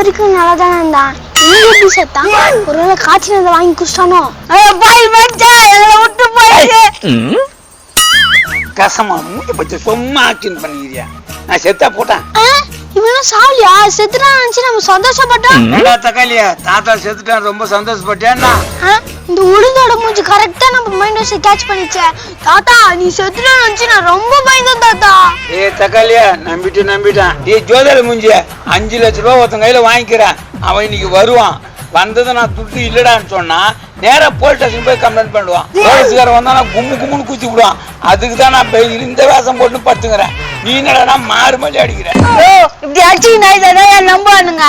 வரைக்கும் நல்லா தானே இருந்தான். எப்படி செத்தான்? ஒருவேளை காய்ச்சல் வாங்கி குடிச்சானோ? விட்டு போயிடுச்சு. கசமா மூஞ்சி பச்சை சும்மா ஆக்ஷன் பண்ணிக்கிறியா? நான் செத்தா போட்டேன். இவனும் சாவலியா? செத்துட்டான்னு நினைச்சு நம்ம சந்தோஷப்பட்டோம். தக்காளியா தாத்தா செத்துட்டான் ரொம்ப சந்தோஷப்பட்டேன்னா இந்த உளுந்தோட மூஞ்சி கரெக்டா நம்ம மைண்ட் வாஷ் கேட்ச் பண்ணிச்சே. தாத்தா நீ செத்துட்டான்னு நினைச்சு நான் ரொம்ப பயந்தேன் தாத்தா. தக்காளியா நம்பிட்டான். ஜோதிட மூஞ்சிய 5 லட்ச ரூபாய் ஒருத்தன் கையில வாங்கிக்கிறேன். அவன் இன்னைக்கு வருவான். வந்ததை நான் துட்டு இல்லடான்னு சொன்னா நேரா போலீஸ் ஸ்டேஷன் போய் கம்ப்ளைண்ட் பண்ணுவான். போலீஸ்காரன் வந்தா நான் கும்முன்னு குத்தி விடுவான். அதுக்கு தான் நான் இந்த வேஷம் போட்டு படுத்துக்கிறேன். நீ என்னடா மாறு மாதிரி அடிக்கிறேன். இப்படி அடிச்சு நான் நம்புவானுங்க.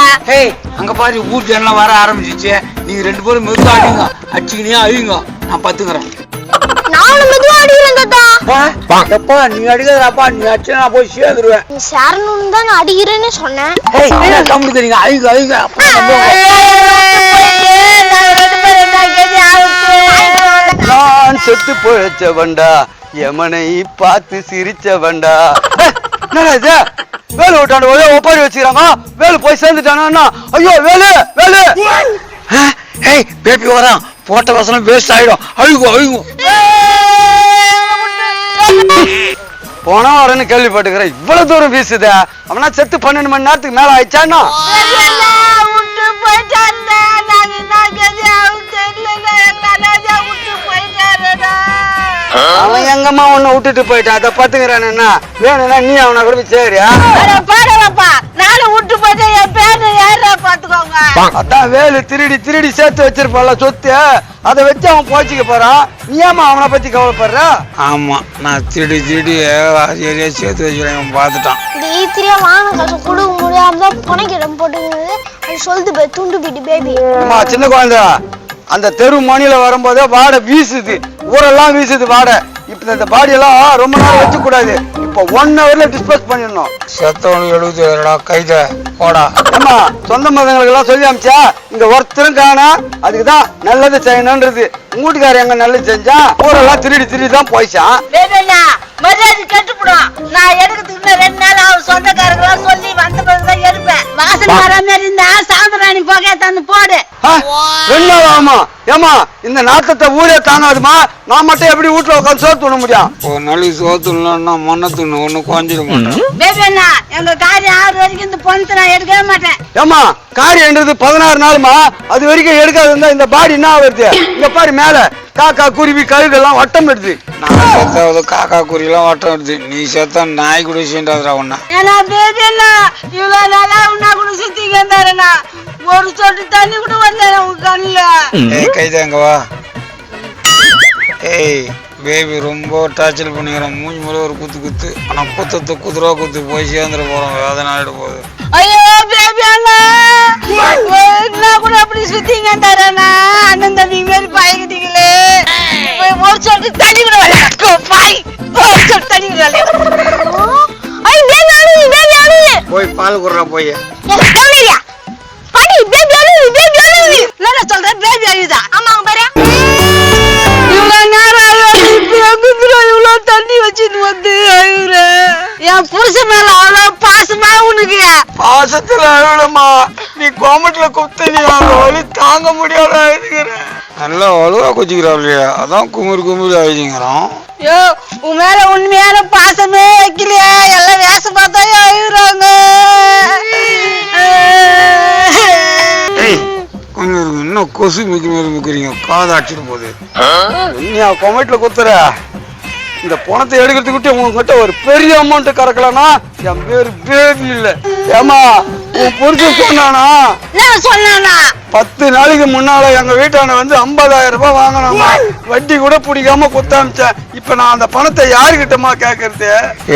அங்க பாரு ஊர் ஜனம் வர ஆரம்பிச்சிச்சு. நீங்க 2 பேரும் மெதுவா அடிங்க. அடிச்சுக்கினே அழியுங்க. நான் பத்துக்கிறேன். நானும் மெதுவா அடிக்கிறேன் தாத்தா. எப்பா நீ அடிக்கிறப்பா நீ அடிச்சு நான் போய் சேர்ந்துருவேன். நீ சேரணும்னு தான் நான் அடிக்கிறேன்னு சொன்னேன். கம்முடுக்கிறீங்க அழிங்க. நான் செத்து பொழைச்சவன்டா யமனை பார்த்து சிரிச்சவன்டா. வேலு விட்டாண்டு ஒரே ஒப்பாரி வச்சுக்கிறாங்க. வேலு போய் சேர்ந்துட்டானா? ஐயோ வேலு வேலு பேபி வரான். போட்ட வசனம் வேஸ்ட் ஆயிடும். அழுகும். போனா வரேன்னு கேள்விப்பட்டுக்கிறேன். இவ்வளவு தூரம் வீசுத. அவனா செத்து 12 மணி நேரத்துக்கு மேல ஆயிடுச்சானா? அவன் எங்கம்மா உன்னை விட்டுட்டு போயிட்டான். அதை பாத்துக்கிறான். என்ன வேணும்னா நீ அவனை கூட சரியா விட்டு போயிட்டு என் பேரு யாரா பாத்துக்கோங்க. அதான் வேலு திருடி சேர்த்து வச்சிருப்பான்ல சொத்து. அதை வச்சு அவன் போச்சுக்க போறான். நீ ஏமா அவனை பத்தி கவலைப்படுற? ஆமா நான் திருடி ஏரியா சேர்த்து வச்சுருக்கேன். பார்த்துட்டான். இந்த ஈத்திரியா வாங்க காசு கொடுக்க முடியாமதான் பணக்கிடம் போட்டுக்கிறது. அது சொல்லுது பே துண்டு பிடி பேபி. சின்ன குழந்தை அந்த தெரு மணியில வரும்போதே வாடை வீசுது. ஊரெல்லாம் வீசுது வாடை. இப்ப இந்த பாடி எல்லாம் ரொம்ப நேரம் வச்சு கூடாது. இப்ப 1 ஹவர்ல டிஸ்போஸ் பண்ணிடணும். செத்தவனுக்கு 70 கைத போடா. ஏமா சொந்த மதங்களுக்கு எல்லாம் சொல்லி அமிச்சா இங்க ஒருத்தரும் காணா. அதுக்குதான் நல்லது செய்யணும்ன்றது. வீட்டுக்கார எங்க நல்லது செஞ்சா ஊரெல்லாம் திருடி தான் போயிச்சான். மரியாதை கட்டுப்படும். நான் எடுக்கிறதுக்கு 2 நாள் ஆகும். சொந்தக்காரங்களா சொல்லி வந்த பிறகுதான் எடுப்பேன். வாசல் வர மாதிரி இருந்தா சாம்பிராணி போக தந்து போடு. 2 நாள் ஆகுமா? ஏமா இந்த நாட்டத்தை ஊரே தாங்காதுமா. நான் மட்டும் எப்படி வீட்டுல உட்காந்து சோறு தூண முடியும்? ஒரு நாளைக்கு சோத்துனா மண்ணை தூணு ஒண்ணு குறைஞ்சிட மாட்டேன். எங்க காரியம் 6 வரைக்கும் இந்த பொண்ணு நான் எடுக்கவே மாட்டேன். ஏமா காரியம்ன்றது 16 நாளுமா. அது வரைக்கும் எடுக்காது இருந்தா இந்த பாடி என்ன வருது? இங்க பாரு மேல காக்கா குருவி கழுகெல்லாம் வட்டம் எடுது. நான் செத்தாவது காக்கா குருவிலாம் வட்டம் எடுது. நீ செத்த நாய் கூட சேர்ந்தாதுடா உன்ன. இவ்வளவு நாளா உன்னா கூட சுத்திங்க இருந்தாருண்ணா. ஒரு சொட்டு தண்ணி கூட வந்தேன் உங்க கண்ணுல. கைதாங்க வா. பேபி ரொம்ப டார்ச்சர் பண்ணிக்கிறோம். மூஞ்சி மேலே ஒரு குத்து. ஆனா குத்துரா குத்து போய் சேர்ந்துட போறோம். வேதனை ஆயிட போகுது. ஐயோ பேபி அண்ணா கூட அப்படி சுத்திங்க தரேண்ணா. அண்ணன் தம்பி மாரி பாய்க்கிட்டீங்களே. ஒரு சொட்டு தண்ணி கூட போய் பால் குடுறா போய். சொல்றேன் பேபி அழுதா. ஆமாங்க பாரு. இவ்வளவு நேரம் இவ்வளவு தண்ணி வச்சுட்டு வந்து அழுகுற. என் புருஷன் மேல அவ்வளவு பாசமா உனக்கு. பாசத்துல அழுவலமா. நீ கோமட்ல குத்து. நீ வலி தாங்க முடியாத அழுதுகிற. நல்லா அழுவா குச்சிக்கிறாப்லையா. அதான் குமுறு அழுதிங்கிறோம். யோ உன் மேல உண்மையான பாசமே வைக்கலையா? எல்லாம் வேஷம் பார்த்தா அழுகுறாங்க. இன்னும் கொசு மிக்கிறீங்க. காதாச்சிட்டு போகுது. நீ கொமட்ல குத்துற. இந்த பணத்தை எடுக்கிறதுக்கிட்டே உங்ககிட்ட ஒரு பெரிய அமௌண்ட் கறக்கலன்னா என் பேரு பேபி இல்ல. ஏமா உன் புரிஞ்சு சொன்னானா 10 நாளைக்கு முன்னால எங்க வீட்டான வந்து 50,000 ரூபாய் வாங்கினாமா. வட்டி கூட பிடிக்காம குத்தாமிச்சேன். இப்ப நான் அந்த பணத்தை யாருக்கிட்டமா கேக்குறது?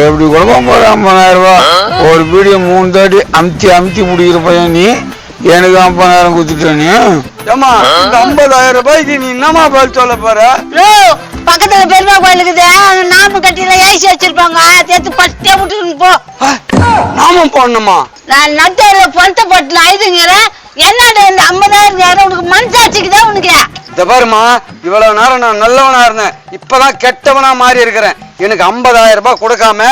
எப்படி கொடுக்க போற 50,000 ரூபாய்? ஒரு வீடியோ 3 தாட்டி அமுத்தி முடிக்கிற பையன் நீ. எனக்கு 50,000 குத்துட்ட நீ. ஏமா இந்த 50,000 ரூபாய்க்கு நீ என்னமா பதில் சொல்ல போற? பக்கத்துல பெருமா கோயிலுக்குது. நாம கட்டில ஏசி வச்சிருப்பாங்க. சேர்த்து பட்டே விட்டு போ. நாமம் போடணுமா? நான் நட்டையில பணத்தை போட்டு ஐதுங்கிறேன். என்னடா இந்த 50,000 உனக்கு மனசாட்சிக்குதான் உனக்கு? இந்த பாருமா, இவ்வளவு நேரம் நான் நல்லவனா இருந்தேன், இப்பதான் கெட்டவனா மாறி இருக்கிறேன். எனக்கு 50,000 ரூபாய் கொடுக்காம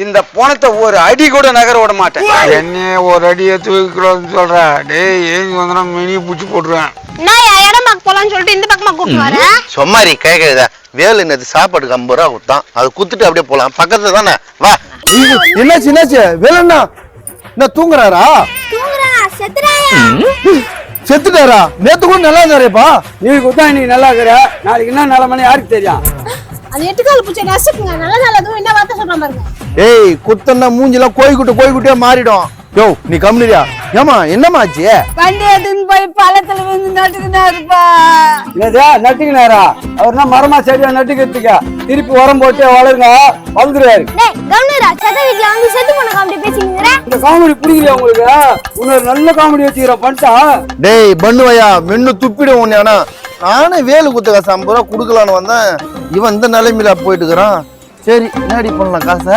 இந்த பணத்தை ஒரு அடி கூட நகர விட மாட்டேன். என்னைய ஒரு அடி எடுத்து வைக்கலாம்னு சொல்ற. டேய் ஏஞ்சி வந்தா மினி பூச்சி போட்டுருவேன். நான் இடம் பார்க்க போலான்னு சொல்லிட்டு இந்த பக்கமா கூப்பிட்டு வரேன். சொம்மாரி கேக்குதா? வேலு நேத்து சாப்பாட்டுக்கு 50 ரூபா கொடுத்தான், அது குத்துட்டு அப்படியே போலாம், பக்கத்துல தானே. வா. என்னாச்சு வேலண்ணா? என்ன தூங்குறாரா? செத்துட்டாரா? நேத்து கூட நல்லா இருந்தாரேப்பா. நீ குத்தா இன்னைக்கு நல்லா இருக்கிற, நாளைக்கு என்ன நிலைமைன்னு யாருக்கு தெரியும்? அது எட்டுக்கால் பூச்சி ரசிக்குங்க. நல்லதும் என்ன வார்த்தை சொல்ற பாருங்க. ஏய், குத்தன்னா மூஞ்சிலாம் கோழிக்குட்டியா மாறிடும். யோ நீ கம்முனியா? ஏமா என்னமாச்சு? வண்டி எடுத்துன்னு போய் பழத்துல வந்து நட்டுக்கினாருப்பா. என்னதா நட்டுக்கினாரா? அவர்னா மரமா செடியா நட்டுக்கிறதுக்கா? திருப்பி உரம் போட்டு வளருங்க, வளர்ந்துருவாரு. டேய் கவுனரா, செத்த வீட்ல வந்து செத்து போன காமெடி பேசிக்கிறீங்க. இந்த காமெடி பிடிக்கலையா உங்களுக்கு? இன்னொரு நல்ல காமெடி வச்சுக்கிற பண்ணிட்டா. டேய் பண்ணுவையா, மென்னு துப்பிடும் உன்னை. ஆனா நானே வேலு குத்த காசு 50 ரூபா கொடுக்கலான்னு வந்தேன், இவன் இந்த நிலைமையில போயிட்டு இருக்கிறான். சரி என்னடி பண்ணலாம் காசை?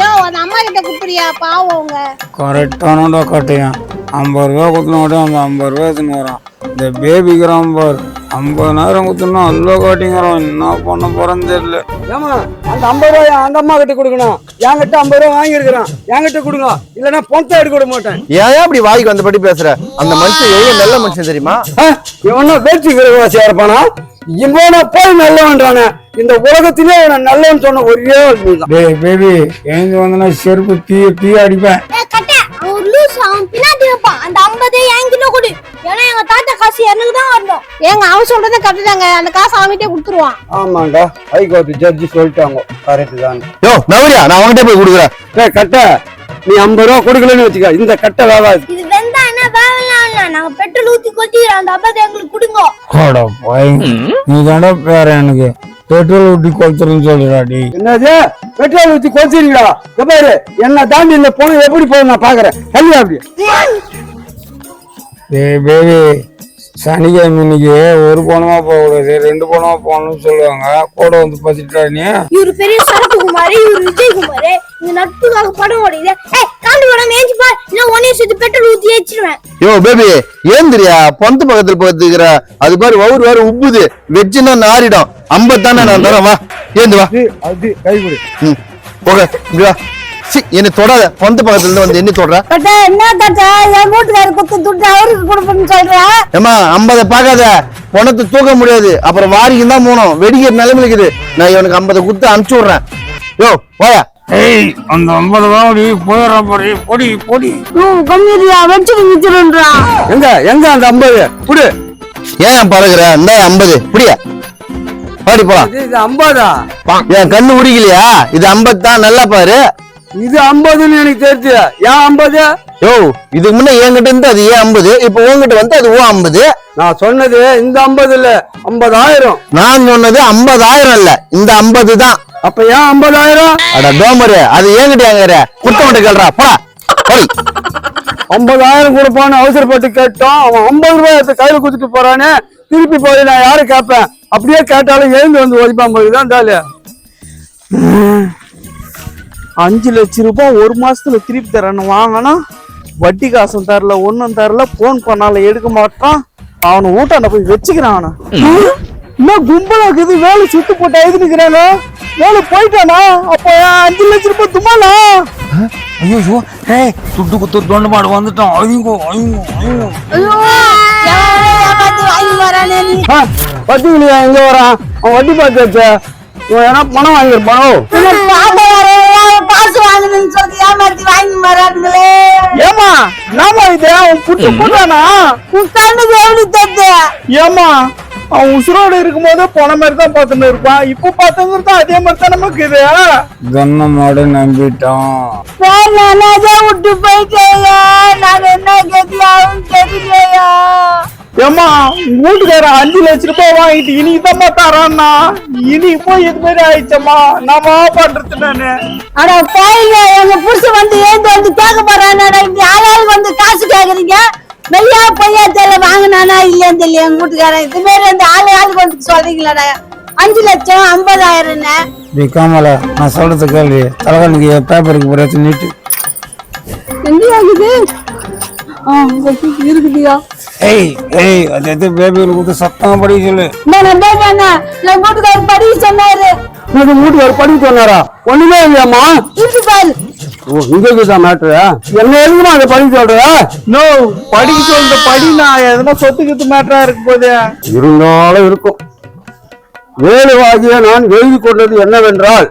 யோ அந்த அம்மா கிட்ட குடுறியா? பாவம் அவங்க. கரெக்டானோட கட்டையான் 50 ரூபா குத்துன விட அந்த 50 ரூபா எடுத்துன்னு வரான். இந்த பேபிக்கிறான் பார், 50,000 குத்துனா அல்லோ காட்டிங்கிறான். என்ன பண்ண போறேன்னு தெரியல. ஏமா அந்த 50 ரூபாய் அந்த அம்மா கிட்ட கொடுக்கணும். என்கிட்ட 50 ரூபா வாங்கியிருக்கிறான், என்கிட்ட கொடுங்க, இல்லைன்னா பணத்தை எடுக்க விட மாட்டேன். ஏன் அப்படி வாய்க்கு வந்தபடி பேசுற? அந்த மனுஷன் எவ்வளவு நல்ல மனுஷன் தெரியுமா? இவனா பேச்சுக்கிறவாசியா இருப்பானா? இவனா போய் நல்லவன்றானே. இந்த உலகத்திலே இவன் நல்லவன் சொன்ன ஒரே நீதான். டேய் பேபி ஏஞ்சி வந்தனா செருப்பு தீ அடிப்பேன். ஏய் கட்ட, அவன் லூஸ், அவன் பின்னாடி வைப்பான். அந்த 50 என்கிட்ட கொடு. ஏன்னா எங்க தாத்தா காசு எனக்கு தான் வரணும். ஏங்க அவன் சொல்றதை கட்டுதாங்க, அந்த காசு அவன்கிட்ட கொடுத்துருவான். ஆமாண்டா, ஹைகோர்ட் ஜட்ஜி சொல்லிட்டாங்க, கரெக்ட் தான். யோ நவரியா, நான் அவன்கிட்ட போய் கொடுக்குறேன். கட்ட நீ 50 ரூபா கொடுக்கலன்னு வச்சுக்க, இந்த கட்டை வேவாது. இது வெந்தா என்ன வேவலாம் இல்ல, நாங்க பெட்ரோல் ஊத்தி கொட்டிக்கிறோம். அந்த 50 எங்களுக்கு கொடுங்க. கோட போய் நீ தானே பேர எனக்கு பெட்ரோல் ஊட்டி கொளுத்துறன்னு சொல்றாடி. என்னது பெட்ரோல் ஊத்தி கொளுத்துறீங்களா? பாரு என்ன தாண்டி இந்த பொண்ணு எப்படி போகுது நான் பாக்குறேன். கல்வி அப்படி டேய் பேபி, சனிக்கிழமை இன்னைக்கு ஒரு பணமா போகக்கூடாது, 2 பணமா போகணும்னு சொல்லுவாங்க. கூட வந்து பசிட்டா நீ? இவரு பெரிய சரக்கு குமார், இவரு விஜய் குமார். இந்த நட்புக்காக படம் ஓடிது. ஏய் காண்டு படம் ஏஞ்சி பார், இல்ல ஒன்னே சுத்தி பெட்ரோல் ஊத்தி ஏச்சிடுவேன். யோ பேபி ஏந்திரியா, பொந்து பக்கத்துல போத்துக்கிற. அது பாரு வவுறு வேற உப்புது, வெச்சுன்னா நாரிடும். 50 தானே நான் தரேன், வா ஏந்து வா. அது கை கொடு. ஓகே இங்க வா. என்ன தொடாத, பொந்து பக்கத்துல இருந்து வந்து என்ன தொடுற? கட்ட என்ன கட்ட, என் வீட்டுக்காரரு குத்து துட்டு அவருக்கு கொடுப்பேன்னு சொல்ற. ஏமா 50 பாக்காத, பணத்தை தூக்க முடியாது, அப்புறம் வாரிக்கு தான் போனோம். வெடிக்கிற நிலைமை இருக்குது. நான் இவனுக்கு 50 குத்து அனுப்பிச்சு விடுறேன். யோ வாயா. ஏய் அந்த 50 ரூபாய் போயிடுறா போடி பொடி பொடி. கம்மியா வச்சுட்டு நிக்கிறா. எங்க எங்க அந்த 50 புடி. ஏன் பழகுற? இந்த 50 புடியா, பாடி போலாம். இது 50. என் கண்ணு உடிக்கலையா? இது 50 தான், நல்லா பாரு. இது 50ன்னு எனக்கு தெரிஞ்சு. ஏன் 50? யோ இதுக்கு முன்ன என்கிட்ட இருந்து அது ஏன் 50, இப்ப உங்ககிட்ட வந்து அது 50. நான் சொன்னது இந்த 50 இல்ல, 50,000. நான் சொன்னது 50,000 இல்ல, இந்த 50 தான். அப்ப ஏன் 50,000? அட டோமரு, அது என்கிட்ட எங்க குத்தமட்ட கேள்றா போடா. 50,000 கொடுப்பான்னு அவசரப்பட்டு கேட்டோம். அவன் 50 ரூபாய் எடுத்து கையில குடுத்துட்டு போறானே. திருப்பி போய் நான் யாரை கேட்பேன்? அப்படியே கேட்டாலும் எழுந்து வந்து ஒதிப்பான் போதுதான் தாலு. 5 லட்சம் ரூபாய் ஒரு மாசத்துல திருப்பி தரேன்னு வாங்கினா வட்டி காசும் தரல, ஒன்னும் தரல. போன் பண்ணாலும் எடுக்க மாட்டான். அவனை ஊட்டாண்ட போய் வச்சுக்கிறான். அவனை இன்னும் கும்பலா இருக்குது. வேலை சுட்டு போட்டு எழுதுனுக்கிறானோ, வேலை போயிட்டானா? அப்போ 5 லட்சம் ரூபாய் தும்மாலா? ஐயோ ஏய் துட்டு குத்து தொண்டு மாடு வந்துட்டான். ஐயோ ஐயோ ஐயோ. வாங்கி வரானே நீ. வட்டி இல்லையா? எங்க வரான் அவன்? வட்டி பார்த்து வச்ச இவன் ஏன்னா பணம் வாங்கிருப்பானோ? காசு வாங்கணும்னு சொல்லி ஏமாத்தி வாங்கி வரானுங்களே. ஏமா நாம இது அவன் புட்டு போட்டானா? கண்ணுக்கு எப்படி தத்து? ஏமா அவன் உசுரோடு இருக்கும் போது போன மாதிரி தான் பார்த்துன்னு இருப்பான். இப்ப பார்த்தவங்க தான் அதே மாதிரி தான் நமக்கு இது. கண்ண மாடு நம்பிட்டான். நானே விட்டு போயிட்டேயா, நான் என்ன கதியாவும் தெரியலையா. ஏமா வீட்டுக்கார 5 லட்சம் ரூபாய் வாங்கிட்டு இன்னைக்கு தான் தரான்னா, இன்னைக்கு போய் இது மாதிரி ஆயிடுச்சம்மா. நாம பண்றது நானு. அட போயிங்க, எங்க புருஷன் வந்து ஏந்து வந்து கேட்க போறானடா. இப்படி ஆளாள் வந்து காசு கேக்குறீங்க. மெய்யா பொய்யா தெரியல, வாங்கினானா இல்லையான்னு தெரியல. எங்க வீட்டுக்காரன் இது மாதிரி அந்த ஆளுக்கு வந்து சொல்றீங்களாடா 5 லட்சம் 50,000. நீ காமல நான் சொல்றது கேள்வி. தலைவனுக்கு பேப்பருக்கு போறாச்சு நீட்டு எங்க ஆகுது? இருக்குதியா? ஏய் ஏய் அது எது பேபிகளுக்கு கொடுத்து சத்தமா படிக்க சொல்லு. நான் பேபி அண்ணா என் வீட்டுக்காரர் படிக்க சொன்னாரு. உங்க வீட்டுக்காரர் படிக்க சொன்னாரா? ஒண்ணுமே இல்லையாம்மா? இது பாரு. ஓ, இங்க இருக்குதா மேட்ரு? என்ன எதுக்குமா அதை படிக்க சொல்ற? நோ படிக்க சொல்ற படினா எதுனா சொத்துக்கிட்டு மேட்டரா இருக்கு போதே. இருந்தாலும் இருக்கும். வேலுவாகிய நான் எழுதி கொண்டது என்னவென்றால்,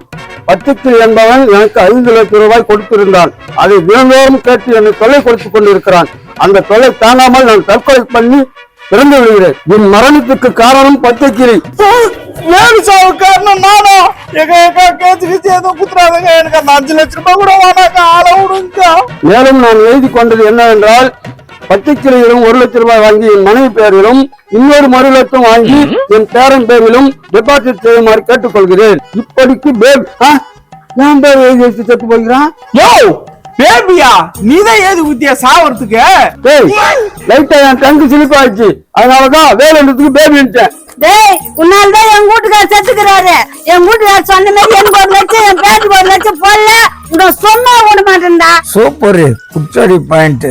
பத்துக்கிளி என்பவன் எனக்கு 5 லட்சம் ரூபாய் கொடுத்திருந்தான். அதை தினந்தோறும் கேட்டு என்னை தொல்லை கொடுத்துக் கொண்டிருக்கிறான். அந்த தொல்லை தாங்காமல் நான் தற்கொலை பண்ணி இறந்து விடுகிறேன். என் மரணத்துக்கு காரணம் பத்துக்கிளி. வேலு சாவு காரணம் நானா? எங்க கேச்சு ஏதோ குத்துறாங்க. எனக்கு அந்த 5 லட்சம் ரூபாய் கூட வேணாங்க, ஆள விடுங்க. மேலும் நான் எழுதி கொண்டது என்னவென்றால், பத்துக்கிளியிலும் 1 லட்சம் ரூபாய் வாங்கி என் மனைவி பேரிலும் இன்னொரு 1 லட்சம் வாங்கி என் பேரன் பேரிலும் டெபாசிட் செய்யுமாறு கேட்டுக்கொள்கிறேன். இப்படிக்கு என் பேர் எழுதி வச்சு செத்து போகிறான். யோ பேபியா, நீதான் ஏது குத்தியா சாவறதுக்கு? லைட்டா என் டங்கு சிலிப்பாயிடுச்சு, அதனாலதான் வேலைன்றதுக்கு பேபின்ட்டேன். டேய் உன்னால்தான் என் வீட்டுக்காரர் செத்துக்கிறாரு. என் வீட்டுக்காரர் சொன்ன மாதிரி எனக்கு 1 லட்சம் என் பேருக்கு 1 லட்சம் போடல உன் சொன்னா விட மாட்டேன்டா. சூப்பர் குச்சடி பாயிண்ட்.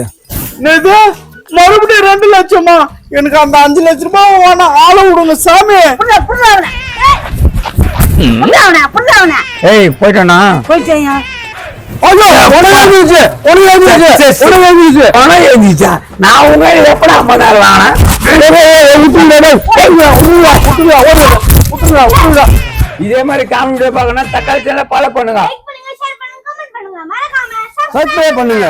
என்னது மறுபடியும் 2 லட்சமா? எனக்கு அந்த 5 லட்சம் ரூபாய் வேணாம், ஆள விடுங்க சாமி. ஏய் போயிட்டானா? போயிட்டேன். பணம் எழுதிச்சா? நான் உங்க எப்படா பண்ணலாம்? இதே மாதிரி காமெடி வீடியோ பார்க்கணும் தக்காளி சேனலை ஃபாலோ பண்ணுங்க, லைக் பண்ணுங்க, ஷேர் பண்ணுங்க, கமெண்ட் பண்ணுங்க, மறக்காம சப்ஸ்கிரைப் பண்ணுங்க.